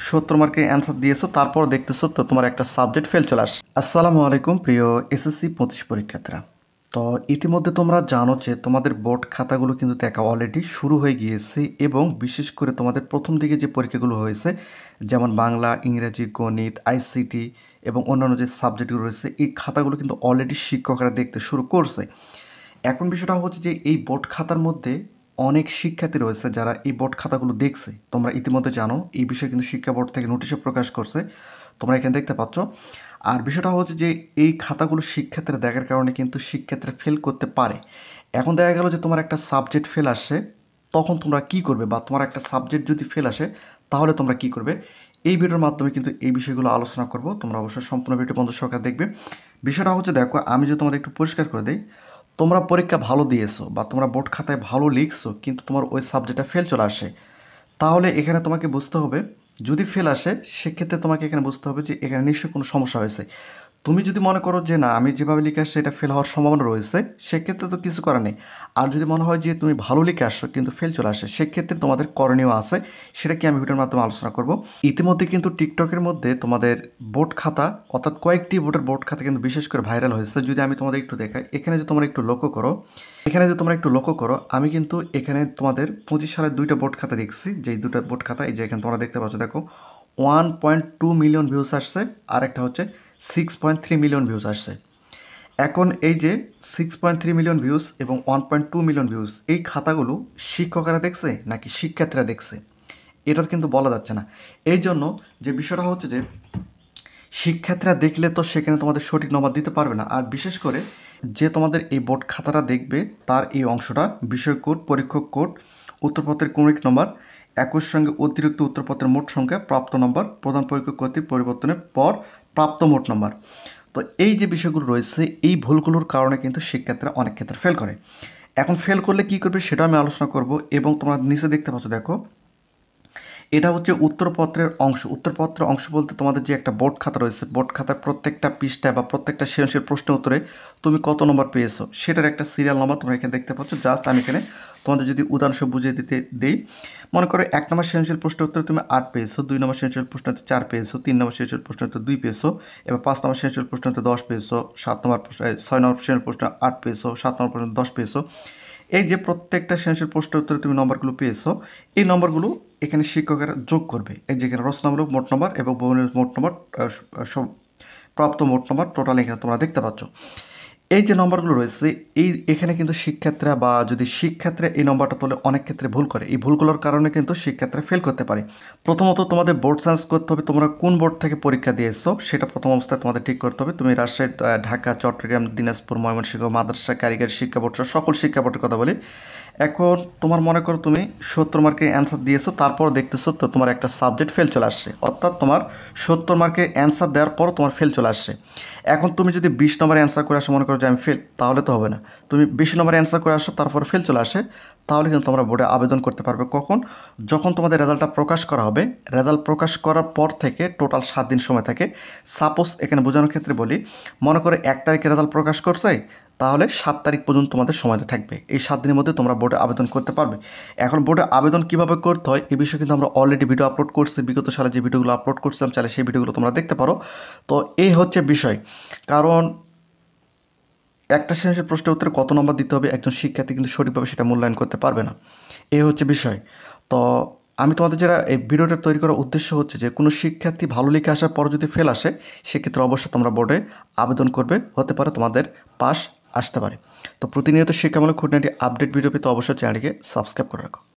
70 মার্কের অ্যান্সার দিয়েছো, তারপর দেখতেছো তো তোমার একটা সাবজেক্ট ফেল চলে আসছে। আসসালামু আলাইকুম প্রিয় এসএসসি 25 পরীক্ষার্থীরা। তো ইতিমধ্যে তোমরা জানো যে তোমাদের বোর্ড খাতাগুলো কিন্তু দেখা অলরেডি শুরু হয়ে গিয়েছে, এবং বিশেষ করে তোমাদের প্রথম দিকে যে পরীক্ষাগুলো হয়েছে, যেমন বাংলা, ইংরেজি, গণিত, আইসিটি এবং অন্যান্য যে সাবজেক্টগুলো রয়েছে, এই খাতাগুলো কিন্তু অলরেডি শিক্ষকরা দেখতে শুরু করছে। এখন বিষয়টা হচ্ছে যে এই বোর্ড খাতার মধ্যে অনেক শিক্ষার্থী রয়েছে যারা এই বোর্ড খাতাগুলো দেখছে। তোমরা ইতিমধ্যে জানো এই বিষয়ে কিন্তু শিক্ষা বোর্ড থেকে নোটিশও প্রকাশ করছে, তোমরা এখানে দেখতে পাচ্ছ। আর বিষয়টা হচ্ছে যে এই খাতাগুলো শিক্ষার্থীরা দেখার কারণে কিন্তু শিক্ষার্থীরা ফেল করতে পারে। এখন দেখা গেল যে তোমার একটা সাবজেক্ট ফেল আসে, তখন তোমরা কি করবে, বা তোমার একটা সাবজেক্ট যদি ফেল আসে তাহলে তোমরা কি করবে, এই ভিডিওর মাধ্যমে কিন্তু এই বিষয়গুলো আলোচনা করব। তোমরা অবশ্যই সম্পূর্ণ ভিডিও বন্ধ সহকারে দেখবে। বিষয়টা হচ্ছে, দেখো আমি যদি তোমাদের একটু পরিষ্কার করে দিই, তোমরা পরীক্ষা ভালো দিয়েছো বা তোমরা বোর্ড খাতায় ভালো লিখছো, কিন্তু তোমার ওই সাবজেক্টটা ফেল চলে আসে, তাহলে এখানে তোমাকে বুঝতে হবে, যদি ফেল আসে সেক্ষেত্রে তোমাকে এখানে বুঝতে হবে যে এখানে নিশ্চয়ই কোনো সমস্যা হয়েছে। তুমি যদি মনে করো যে না, আমি যেভাবে লিখে আসছি এটা ফেল হওয়ার সম্ভাবনা রয়েছে, সেক্ষেত্রে তো কিছু করার নেই। আর যদি মনে হয় যে তুমি ভালো লিখে আসছো কিন্তু ফেল চলে আসে, সেক্ষেত্রে তোমাদের করণীয় আছে, সেটা কি আমি ভিডিওর মাধ্যমে আলোচনা করব। ইতিমধ্যে কিন্তু টিকটকের মধ্যে তোমাদের বোর্ড খাতা, অর্থাৎ কয়েকটি বোর্ডের বোর্ড খাতা কিন্তু বিশেষ করে ভাইরাল হয়েছে। যদি আমি তোমাদের একটু দেখাই, এখানে যদি তোমরা একটু লক্ষ্য করো, আমি কিন্তু এখানে তোমাদের 25 সালের দুইটা বোর্ড খাতা দেখছি, যেই দুটো বোর্ড খাতা এই যে এখানে তোমরা দেখতে পাচ্ছ, দেখো 1.2 মিলিয়ন ভিউস আসছে, আর একটা হচ্ছে 6.3 মিলিয়ন ভিউস আসছে। এখন এই যে 6.3 মিলিয়ন ভিউস এবং 1.2 মিলিয়ন ভিউস, এই খাতাগুলো শিক্ষকেরা দেখছে নাকি শিক্ষার্থীরা দেখছে, এটা কিন্তু বলা যাচ্ছে না। এই জন্য যে বিষয়টা হচ্ছে যে শিক্ষার্থীরা দেখলে তো সেখানে তোমাদের সঠিক নম্বর দিতে পারবে না। আর বিশেষ করে যে তোমাদের এই বোর্ড খাতাটা দেখবে, তার এই অংশটা বিষয় কোড, পরীক্ষক কোড, উত্তরপত্রের ক্রমিক নম্বর, একই সঙ্গে অতিরিক্ত উত্তরপত্রের মোট সংখ্যা, প্রাপ্ত নম্বর, প্রধান পরীক্ষক কর্তৃক পরিবর্তনের পর প্রাপ্ত মোট নম্বর। তো এই যে বিষয়গুলো রয়েছে, এই ভুলগুলোর কারণে কিন্তু শিক্ষার্থীরা অনেক ক্ষেত্রে ফেল করে। এখন ফেল করলে কী করবে সেটা আমি আলোচনা করব। এবং তোমরা নিচে দেখতে পাচ্ছ, দেখো এটা হচ্ছে উত্তরপত্রের অংশ। উত্তরপত্রের অংশ বলতে তোমাদের যে একটা বোর্ড খাতা রয়েছে, বোর্ড খাতার প্রত্যেকটা পৃষ্ঠায় বা প্রত্যেকটা সৃজনশীল প্রশ্নের উত্তরে তুমি কত নম্বর পেয়েছো সেটার একটা সিরিয়াল নম্বর তোমরা এখানে দেখতে পাচ্ছ। জাস্ট আমি এখানে তোমাদের যদি উদাহরণস্বরূপ বুঝিয়ে দিতে দেই, মনে করো 1 নম্বর সৃজনশীল প্রশ্নের উত্তরে তুমি 8 পেয়েছো, 2 নম্বর সৃজনশীল প্রশ্নের উত্তরে 4 পেয়েছো, 3 নম্বর সৃজনশীল প্রশ্নের উত্তরে 2 পেয়েছো, এবার 5 নম্বর সৃজনশীল প্রশ্নের উত্তরে 10 পেয়েছো, 6 নম্বর সৃজনশীল প্রশ্নে 8 পেয়েছো, 7 নম্বর প্রশ্নে 10 পেয়েছো। এই যে প্রত্যেকটা সৃজনশীল প্রশ্নের উত্তরে তুমি নম্বরগুলো পেয়েছো, এই নম্বরগুলো এখানে শিক্ষকেরা যোগ করবে। এই যে এখানে রচনামূলক মোট নম্বর এবং বহুমূল্য মোট নম্বর, প্রাপ্ত মোট নম্বর, টোটাল এখানে তোমরা দেখতে পাচ্ছ। এই যে নম্বরগুলো রয়েছে, এখানে কিন্তু শিক্ষার্থীরা বা যদি শিক্ষার্থীরা এই নম্বরটা তোলে, অনেক ক্ষেত্রে ভুল করে। এই ভুলগুলোর কারণে কিন্তু শিক্ষার্থীরা ফেল করতে পারে। প্রথমত তোমাদের বোর্ড সায়েন্স করতে হবে, তোমরা কোন বোর্ড থেকে পরীক্ষা দিয়েছো সেটা প্রথম অবস্থায় তোমাদের ঠিক করতে হবে। তুমি রাজশাহী, ঢাকা, চট্টগ্রাম, দিনাজপুর, ময়মনসিংহ, মাদ্রাসা, কারিগরি শিক্ষা বোর্ড, সকল শিক্ষা বোর্ডের কথা বলি। এখন তোমার মনে করো তুমি 70 মার্কের অ্যান্সার দিয়েছো, তারপর দেখতেছো তো তোমার একটা সাবজেক্ট ফেল চলে আসছে, অর্থাৎ তোমার 70 মার্কের অ্যান্সার দেওয়ার পর তোমার ফেল চলে আসছে। এখন তুমি যদি 20 নম্বরে অ্যান্সার করে আসো, মনে করো যে আমি ফেল, তাহলে তো হবে না। তুমি 20 নম্বরে অ্যান্সার করে আসো, তারপর ফেল চলে আসে, তাহলে কিন্তু তোমরা বোর্ডে আবেদন করতে পারবে। কখন? যখন তোমাদের রেজাল্টটা প্রকাশ করা হবে। রেজাল্ট প্রকাশ করার পর থেকে টোটাল 7 দিন সময় থাকে। সাপোজ এখানে বোঝানোর ক্ষেত্রে বলি, মনে করে 1 তারিখে রেজাল্ট প্রকাশ করছে, তাহলে 7 তারিখ পর্যন্ত তোমাদের সময়টা থাকবে। এই 7 দিনের মধ্যে তোমরা বোর্ডে আবেদন করতে পারবে। এখন বোর্ডে আবেদন কীভাবে করতে হয় এই বিষয়ে কিন্তু আমরা অলরেডি ভিডিও আপলোড করছি। বিগত সালে যে ভিডিওগুলো আপলোড করছিলাম, চাইলে সেই ভিডিওগুলো তোমরা দেখতে পারো। তো এই হচ্ছে বিষয়। কারণ একটা সৃজনশীল প্রশ্নের উত্তরে কত নম্বর দিতে হবে একজন শিক্ষার্থী কিন্তু সঠিকভাবে সেটা মূল্যায়ন করতে পারবে না। এই হচ্ছে বিষয়। তো আমি তোমাদের যারা এই ভিডিওটা তৈরি করার উদ্দেশ্য হচ্ছে যে কোনো শিক্ষার্থী ভালো লিখে আসার পর যদি ফেল আসে, সেক্ষেত্রে অবশ্যই তোমরা বোর্ডে আবেদন করবে, হতে পারে তোমাদের পাস আসতে পারে। তো প্রতিনিয়ত শিক্ষামূলক খুঁটিনাটি আপডেট ভিডিও পেতে অবশ্যই চ্যানেলটিকে সাবস্ক্রাইব করে রাখো।